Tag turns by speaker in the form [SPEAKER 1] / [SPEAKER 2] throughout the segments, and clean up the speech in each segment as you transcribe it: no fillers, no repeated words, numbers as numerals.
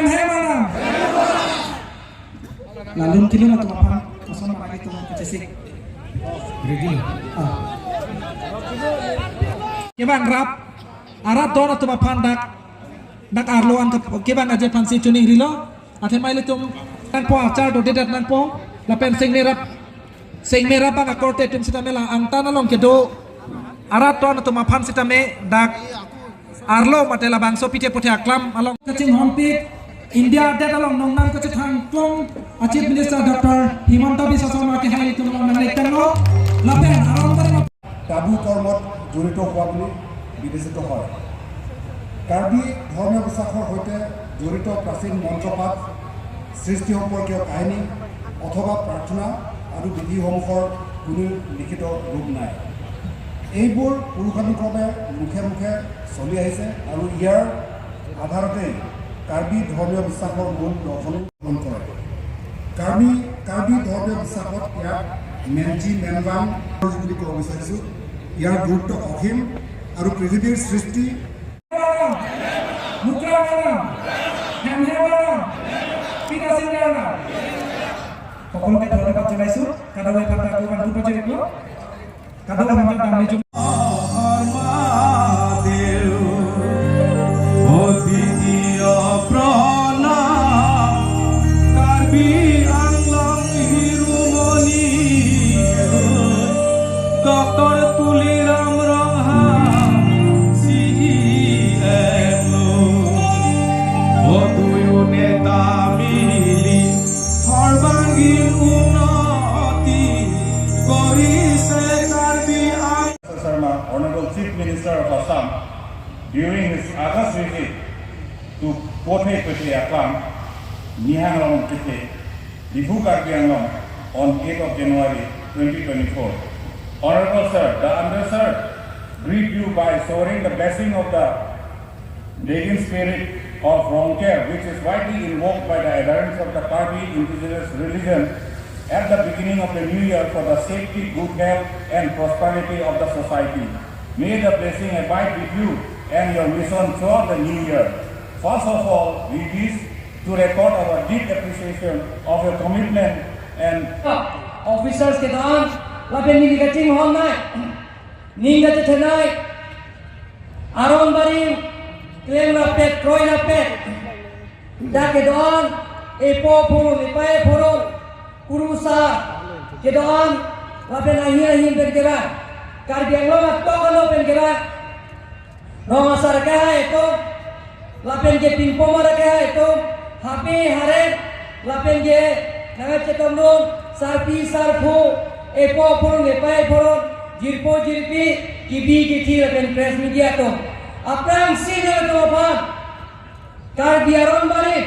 [SPEAKER 1] Hem mana? Lalu kilo na tumapan. Kasama lagi tumapan kecesik. Ready. Kiban rap. Arat doon at tumapan dak arloan kiban aja pansi tuning rilo. Ate may litum nan po achar do dedat nan po. Lapen sing merap ang akorte tum sita mela ang tanalong kedo. Arat doon at tumapan sita me dak arlo matela bangso pite pote aklam along kacing hompik India dat along nong nan kacing hang klong Chief Minister Dr. Himanta Biswa Sarma ke hai itu nong nang lekano lapen arong tare
[SPEAKER 2] তাবু কর্মত জড়িত হোৱা বুলি বিবেচিত হয়। কাৰ্বি ধৰ্মীয় বিশ্বাসৰ সৈতে জড়িত প্ৰাচীন মন্ত্ৰপাঠ সৃষ্টি সম্পৰ্কীয় কাহিনী অথবা প্ৰাৰ্থনা আৰু বিধিসমূহৰ কোনো লিখিত ৰূপ নাই। এইবোৰ পুৰুষানুক্ৰমে মুখে মুখে চলি আহিছে আৰু ইয়াৰ আধাৰতে কাৰ্বি ধৰ্মীয় বিশ্বাসৰ মূল দৰ্শন গ্ৰহণ কৰে। কাৰ্বি ধৰ্মীয় বিশ্বাসত ইয়াক মেনজি মেনৱাং বুলি ক'ব বিচাৰিছোঁ। ইয়াৰ গুৰুত্ব অসীম আৰু পৃথিৱীৰ সৃষ্টি
[SPEAKER 1] সকলোকে ধন্যবাদ জনাইছোঁ। কাদৱাই পাতাটো মানুহ পৰ্যায়ত কাদৱা আমাৰ দামনি
[SPEAKER 3] Honorable Chief Minister of Assam, during his August visit to Pothe Pete Aklam, Nihanglong Pete, Difu Karbi Anglong on 8th of January 2024. Honorable Sir, the underserved greet you by showering the blessing of the Dagan spirit of Rongker, which is widely invoked by the adherents of the Karbi indigenous religion at the beginning of the new year for the safety, good health and prosperity of the society. May the blessing abide with you and your mission throughout the new year. First of all, we wish to record our deep appreciation of your commitment and
[SPEAKER 4] officers ke daan lapen ni gaching hon nai ninga te thanai aron bari klem na pet kroi na pet da ke daan e po phoro ni pae phoro kurusa ke daan lapen ahi ben kera Karbi Anglong to kalau pen kera roma sarka itu lapen ke pingpo maraka itu happy hare lapen ke naga cetomron sarpi sarpho epo phorong epai phorong jirpo jirpi kibi kiti lapen press media to aprang sino to apa Karbi aron bari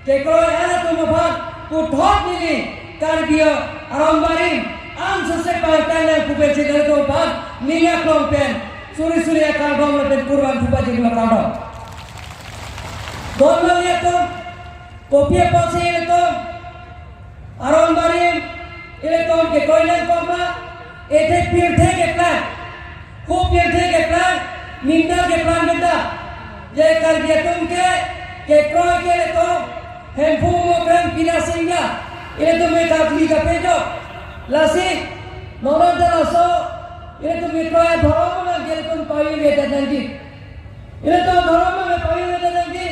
[SPEAKER 4] tekoi ana to apa puthot nili Karbi aron bari am sose paitana kuber chedar to apa niya klong pen suri akal gom lapen purwan thupa jigla kado dono itu kopi pose itu aron bari Elektron ke toilet koma, ete pirte ke plan, ko pirte ke plan, minda ke plan benda, je kar dia tum ke kroy ke to, hempu mo kran pina singa, ele to me kapli ka pejo, lasi, nono daraso, ele to me kroy dhoro mo ge tum pai le ta dangi, ele to dhoro mo me pai le ta dangi,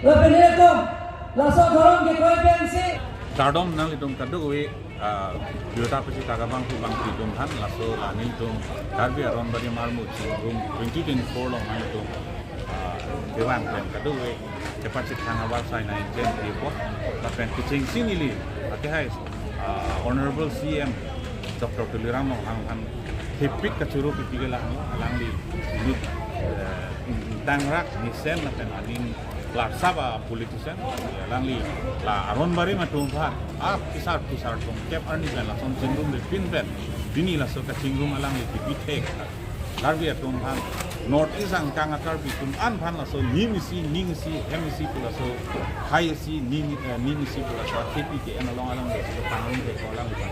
[SPEAKER 4] la pene to, laso dhoro ke kroy pensi.
[SPEAKER 5] Tardom nang itung kadui Biota pesi tagabang tu bang itung han laso lanil tung Karbi aron bari marmut tung 2024 long han tung dewan pen kadui cepat citang awal sai na jen ipo la pen kucing sinili ate hai Honorable CM Dr. Tuliram han hipik kacuru pipigala lang li tangrak nisen la pen ading la saba politician langli la aron bari ma tumhan ap kisar tum kep arni la son jingrum de pin ben dini la so ka jingrum alang li pitek Karbi tumhan north east ang kanga Karbi tum an phan la so nimisi hemisi pula so highsi nimisi pula so kepi ke analong alang de so pangong de kolang li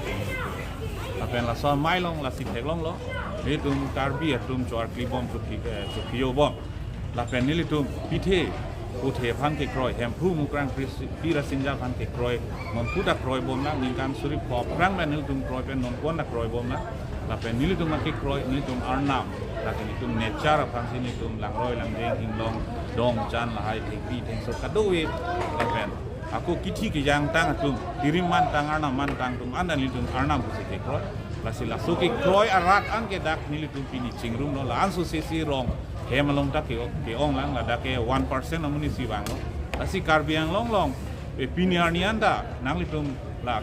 [SPEAKER 5] apen la so mailong la si theklong lo me tum Karbi tum chor kli bom to pio bom la pen nili tum pithe อุเทพันเกครอยแฮมพรูมุกรังปีระสินจาพันเกครอยมันพูดดักครอยบอมนะมีการสุริพอบครั้งแรกนิลตุมครอยเป็นนนกวนดักครอยบอมนะแล้วเป็นนิลตุมมาเกครอยนิลตุมอาร์นามแล้วก็นิลตุมเนจาร์พันสินิลตุมหลังรอยหลังเด้งหิงลองดองจันละให้ถึงปีถึงสุดกระดูกแล้วเป็นaku kiti ke yang tang tum diriman tang arnam man tang tum anda nitum arnam ku se kroi la sila so ke kroi arat an ke dak nilitum pini chingrum no la an so se rong hemalong tak ke ong lang la dak ke 1% amuni si bang no la si karbiang long e pini arni anda nang litum la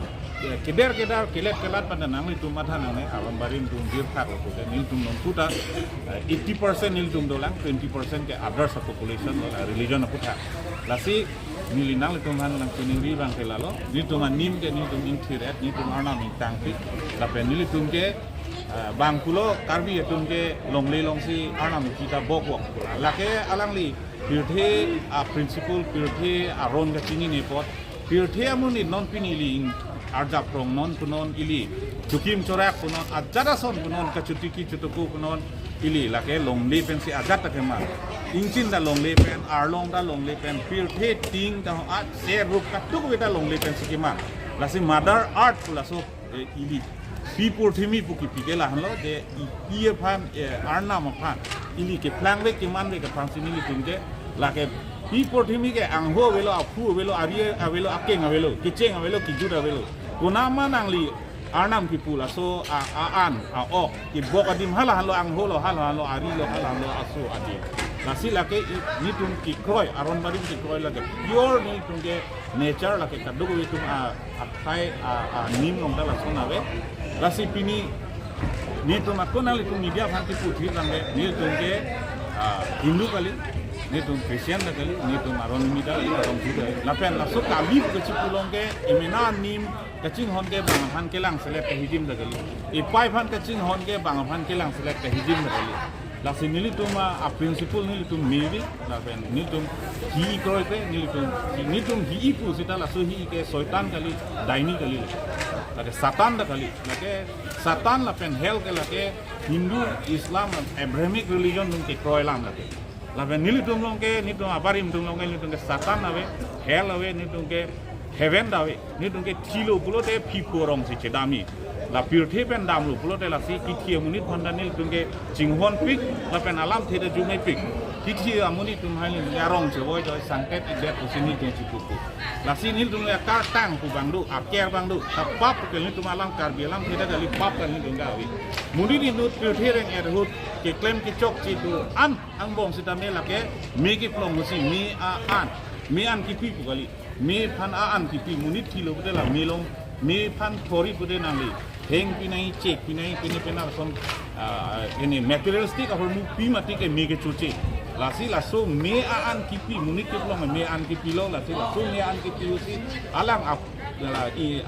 [SPEAKER 5] keder kelat pada nang litum mathan nang awan barim tum dir thak ko ke nilitum non puta 80% nilitum dolang 20% ke others population la religion aku thak la si nilinang litum han lang kuningri bang kelalo nitum nim ke nitum intiret nitum arna mi tangpi lapen nilitum ke bang pulo karbi etum ke longle longsi arna mi kita bok lake alangli pirthe a principle pirthe aron ga chini ne pot pirthe amuni non pinili arjap rong non kunon ili chukim chorak kunon ajara son kunon ka chutiki chutuku kunon ili lake longle pensi ajat ta kema ingchin da long lepen arlong da long lepen pir the ting da at se rup katuk we da long lepen sikima la si mother art pula so ili people thimi puki pikela hanlo de ie phan arna ma phan ili ke plang we ke man we ke phan sinili tunge la ke people thimi ke angho velo aphu velo arie avelo akeng avelo kicheng avelo kijud avelo kunama nangli arnam ki pula so an ok ki bok adim hala halo angho lo halo ari lo halo aso adim nasi lake nitum ki kroi aron barim ki kroi lake pure nitum ke nature lake kadugo nitum athai nim long dala sonawe nasi pini nitum akona nitum media phanti puthi lange nitum ke hindu kali nitum christian kali nitum aron media aron juda lapen laso kali ke chipulong ke emena nim kaching hon ke bangaphan ke lang selek ke hijim dakali ipai phan kaching hon ke bangaphan ke lang selek ke hijim dakali la si nilitum a principle nilitum maybe la pen nilitum hi kroi pe nilitum hi ipu sita la so hi ke soitan kali daini kali la ke satan da kali la ke satan la pen hell ke la ke hindu islam abrahamic religion dum ke kroi lam la ke la pen nilitum long ke nilitum aparim tum long ke nilitum ke satan ave hell ave nilitum ke heaven da ave nilitum ke thilo pulo te phi porong si chedami la pirthe pen dam lu pulo te la si kithi munit pandanil tunge jinghon pik la pen alam theda jumai pik kithi amuni tum hailin yarong chewoi joy sangket idet usini tung chipuku la si nil tung ya kar tang pu bangdu aker bangdu tapap ke ni tum alam kar bi alam theda gali pap kan ni tung gawi muni ni nut pirthe reng erhut ke claim ki chok chi du an ang bom sita me la ke me ki plong musi mi an me an ki pi pu gali me phan an ki pi munit thilo pute la me long me phan thori pute nangli heng pinai cek pinai pena som ini materialistik apa mu pi mati ke me ke cuci lasi laso me an kipi munit ke long me an kipi lo lasi laso me an kipi usi alang ap la i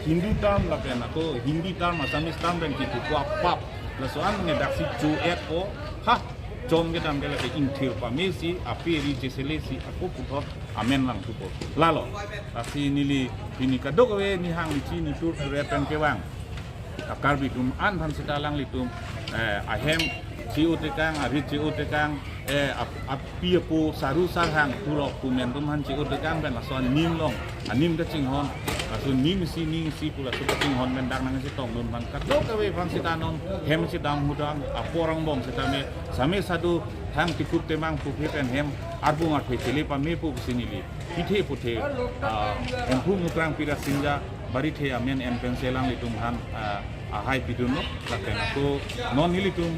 [SPEAKER 5] hindu term la pena ko hindi term asamis term dan kipi ko apap laso an ngedak si cu ko ha jom ke dam ke la ke intir pa mesi api ri selesi aku putot amen lang tupo lalo lasi nili ini kadok we ni hang li ni tur repen ke wang akar bitum an pan sitalang litum ahem ciu tekang arit ciu tekang api po saru sarhang turok kumen tum han ciu tekang ben lason nim long anim ka cinghon lason nim si pula su cinghon ben dang nang si tong nun man kadok we pan sitanon hem sidang hudang aporang bom sitame same sadu hang tikut temang pu pen hem arbung athe chele pa me pu sinili pithe puthe empung mukrang pira sinja bari the amen en penselang litum han ahai pidun no laken aku non nilitum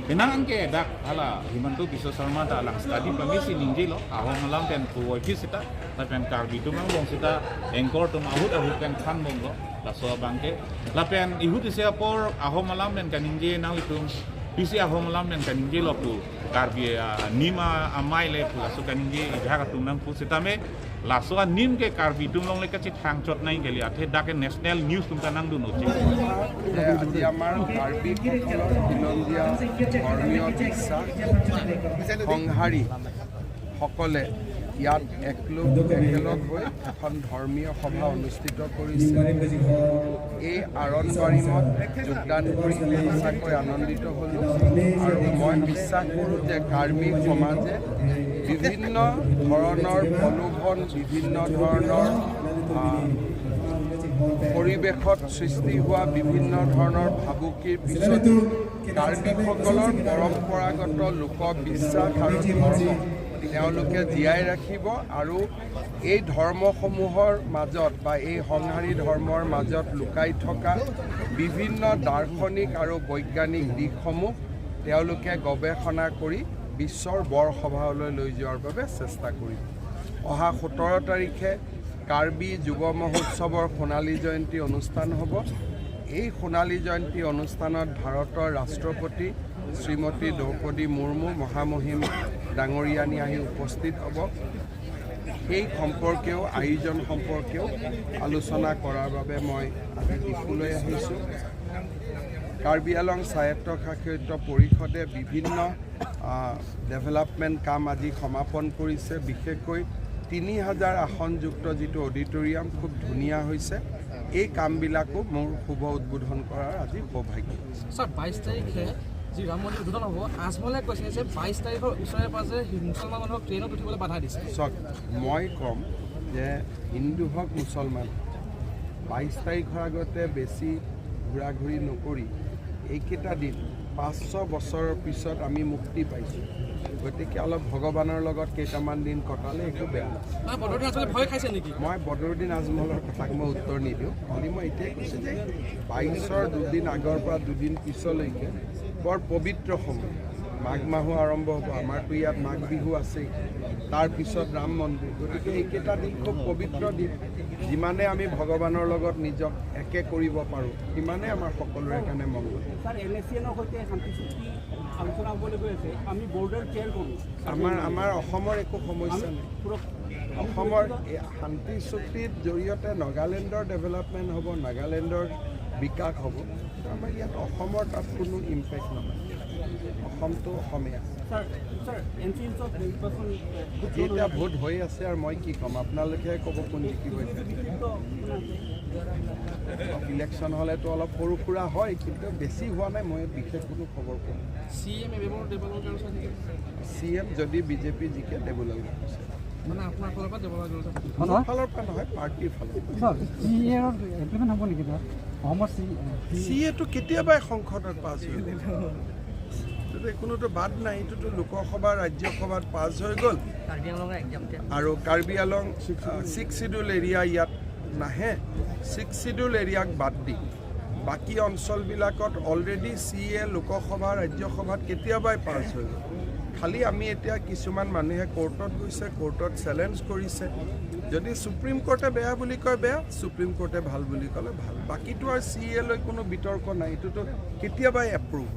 [SPEAKER 5] benang ke dak hala himantu biso sarma ta lang study pamisi ningji lo ahong alam ten pu woi sita lapen karbi tu mang bong sita engkor tu mahut pen khan bong lo la so bangke lapen ihut sia por ahong alam den kaningji nang litum pisi ahong alam den kaningji lo pu karbi nima amai le pu so kaningji jaga tu nang pu sita me laso nim ke karbi tum long le ka chit hang chot nai geli athe dak national news tum tanang du nochi
[SPEAKER 6] আজি আমাৰ কাৰ্বি সকলৰ বিনন্দীয়া ধৰ্মীয় বিশ্বাস সংহাৰী সকলে ইয়াত একেলগ হৈ এখন ধৰ্মীয় সভা অনুষ্ঠিত কৰিছে এই আৰণবাৰীমত যোগদান কৰি সঁচাকৈ আনন্দিত হ'লোঁ আৰু মই বিশ্বাস কৰোঁ যে কাৰ্বি সমাজে বিভিন্ন ধৰণৰ প্ৰলোভন, বিভিন্ন ধৰণৰ পৰিৱেশত সৃষ্টি হোৱা বিভিন্ন ধৰণৰ ভাবুকিৰ পিছত কাৰ্বিসকলৰ পৰম্পৰাগত লোকবিশ্বাস আৰু ধৰ্ম তেওঁলোকে জীয়াই ৰাখিব আৰু এই ধৰ্মসমূহৰ মাজত বা এই সংহাৰী ধৰ্মৰ মাজত লুকাই থকা বিভিন্ন দাৰ্শনিক আৰু বৈজ্ঞানিক দিশসমূহ তেওঁলোকে গৱেষণা কৰি বিশ্বৰ বৰসভালৈ লৈ যোৱাৰ বাবে চেষ্টা কৰিব। অহা 17 তাৰিখে কাৰ্বি যুৱ মহোৎসৱৰ সোণালী জয়ন্তী অনুষ্ঠান হ'ব। এই সোণালী জয়ন্তী অনুষ্ঠানত ভাৰতৰ ৰাষ্ট্ৰপতি শ্ৰীমতী দ্ৰৌপদী মুৰ্মু মহামহিম ডাঙৰীয়ানী আহি উপস্থিত হ'ব। সেই সম্পৰ্কেও আয়োজন সম্পৰ্কেও আলোচনা কৰাৰ বাবে মই আজি ডিফুলৈ আহিছোঁ। কাৰ্বি আংলং স্বায়ত্তশাসিত পৰিষদে বিভিন্ন ডেভেলপমেণ্ট কাম আজি সমাপন কৰিছে। বিশেষকৈ 3000 আসনযুক্ত যিটো অডিটৰিয়াম খুব ধুনীয়া হৈছে। এই কামবিলাকো মোৰ শুভ উদ্বোধন কৰাৰ আজি সৌভাগ্য।
[SPEAKER 7] স্যাৰ 22 তাৰিখে যি ৰাম মন্দিৰ উদ্বোধন হ'ব, আজমলে কৈছে যে 22 তাৰিখৰ ওচৰে পাজৰে মুছলমান মানুহক ট্ৰেইনত উঠিবলৈ বাধা দিছে।
[SPEAKER 6] চাওক, মই ক'ম যে হিন্দু হওক মুছলমান 22 তাৰিখৰ আগতে বেছি ঘূৰা ঘূৰি নকৰি এইকেইটা দিন 500 বছৰৰ পিছত আমি মুক্তি পাইছোঁ, গতিকে অলপ ভগৱানৰ লগত কেইটামান দিন কটালে একো বেয়া নহয়।
[SPEAKER 7] বদৰুদ্দিন আজমলে ভয় খাইছে নেকি?
[SPEAKER 6] মই বদৰুদ্দিন আজমলৰ কথাক মই উত্তৰ নিদিওঁ। খালি মই এতিয়াই কৈছোঁ যে 22ৰ দুদিন আগৰ পৰা দুদিন পিছলৈকে বৰ পবিত্ৰ সময়। মাঘ মাহো আৰম্ভ হ'ব, আমাৰতো ইয়াত মাঘ বিহু আছেই, তাৰপিছত ৰাম মন্দিৰ। গতিকে এইকেইটা দিন খুব পবিত্ৰ দিন। যিমানে আমি ভগৱানৰ লগত নিজক একে কৰিব পাৰোঁ সিমানে আমাৰ সকলোৰে কাৰণে মংগল। আমাৰ অসমৰ একো সমস্যা নাই। অসমৰ শান্তি চুক্তিৰ জৰিয়তে নাগালেণ্ডৰ ডেভেলপমেণ্ট হ'ব, নাগালেণ্ডৰ বিকাশ হ'ব। আমাৰ ইয়াত অসমৰ তাত কোনো ইম্পেক্ট নহয়। অসমটো অসমীয়া। এতিয়া ভোট হৈ আছে আৰু মই কি ক'ম, আপোনালোকেহে ক'ব কোন জিকিব। ইলেকশ্যন হ'লেতো অলপ সৰু সুৰা হয়, কিন্তু বেছি হোৱা নাই। মই বিশেষ কোনো খবৰ পোৱা নাই। CM যদি বিজেপি জিকে দেৱলাল
[SPEAKER 7] মানে আপোনাৰ ফালৰ পৰা
[SPEAKER 6] ফালৰ পৰা নহয়, পাৰ্টিৰ ফালৰ পৰা। CAটো কেতিয়াবাই সংসদত পাছ হৈ গ'ল, কোনোতো বাদ নাই। এইটোতো লোকসভা ৰাজ্যসভাত পাছ হৈ গ'ল আৰু কাৰ্বি আংলং 6 শিডিউল এৰিয়া ইয়াত নাহে। 6 শিডিউল এৰিয়াক বাদ দি বাকী অঞ্চলবিলাকত অলৰেডি CA লোকসভা ৰাজ্যসভাত কেতিয়াবাই পাছ হৈ গ'ল। খালি আমি এতিয়া কিছুমান মানুহে কোৰ্টত গৈছে, কোৰ্টত চেলেঞ্জ কৰিছে। যদি সুপ্ৰিম কোৰ্টে বেয়া বুলি কয় বেয়া, সুপ্ৰিম কোৰ্টে ভাল বুলি ক'লে ভাল। বাকীটো আৰু CA লৈ কোনো বিতৰ্ক নাই, এইটোতো কেতিয়াবাই এপ্ৰুভ।